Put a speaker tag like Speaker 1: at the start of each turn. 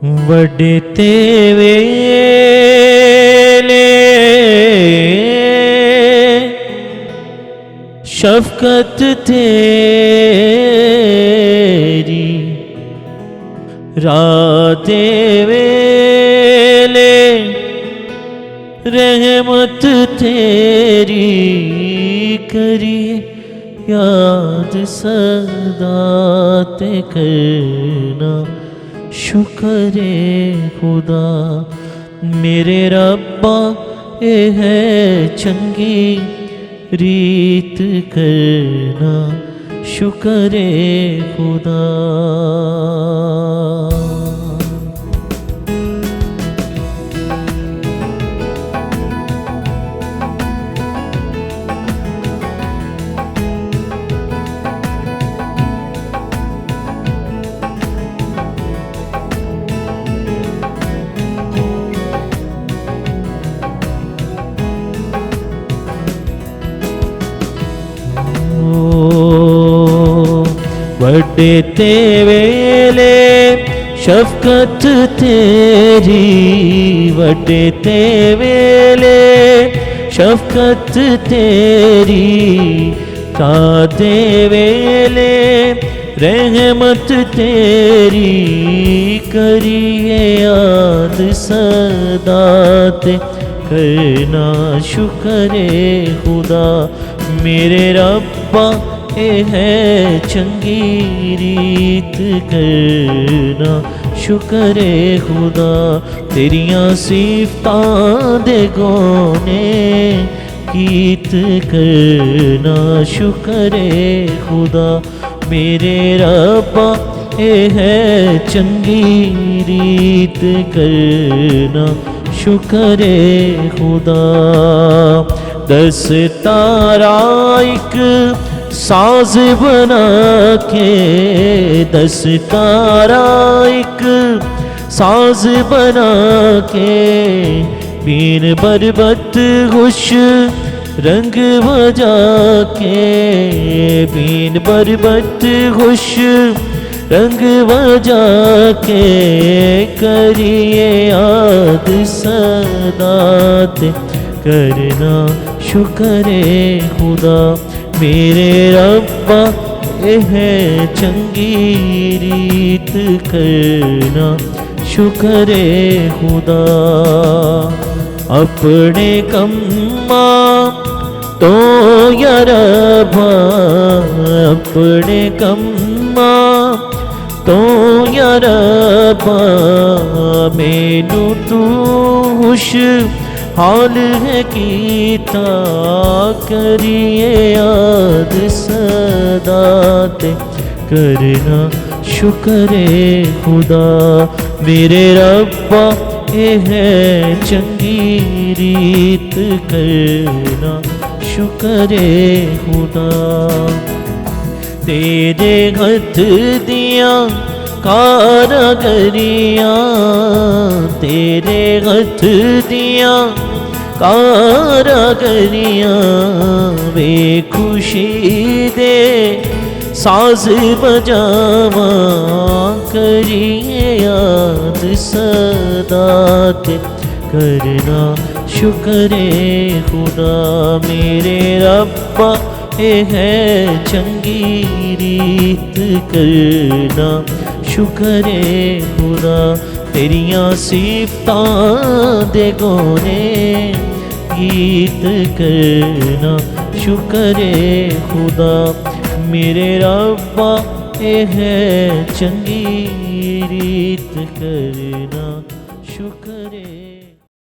Speaker 1: वड्डे ते वेले शफकत तेरी, राते वेले रहमत तेरी, करिए याद सदा ते करना शुक्र खुदा। मेरे रब्बा ए है चंगी रीत करना शुक्र खुदा। वड्डे ते वेले शफकत तेरी, वड्डे ते वेले शफकत तेरी, ताते वेले रहमत तेरी, करिए याद सदा ते करना शुक्र खुदा। मेरे रब्बा ए है चंगी रीत करना शुक्र खुदा। तेरियां सिफतां दे गौने गीत करना शुक्र खुदा। मेरे रब्बा ए है चंगी रीत करना शुक्र खुदा। 10 तारा एक साज बना के, 10 तारा एक साज बना के, बीन बरबत खुश रंग बजा के, बीन बरबत खुश रंग बजा के, करिए याद सदा ते करना शुक्र खुदा। मेरे रब्बा ए है चंगी रीत करना शुक्र खुदा। अपने कम्मा तो या रब्बा, अपने कम्मा तो या रब्बा, मैनू तू खुश हाल है कीता, करिए याद सदा ते करना शुक्र खुदा। मेरे रब्बा ए है चंगी रीत करना शुक्र खुदा। तेरे हथ दिया कारागरियां, तेरे हथ दिया कारागरियां, वे खुशी दे साज बजावा, करिए याद सदा ते करना शुक्र खुदा। मेरे रब्बा ए है चंगी रीत करना शुक्र खुदा। तेरियां सिफतां दे गौने गीत करना शुक्र खुदा। मेरे रब्बा ए है चंगी रीत करना शुक्र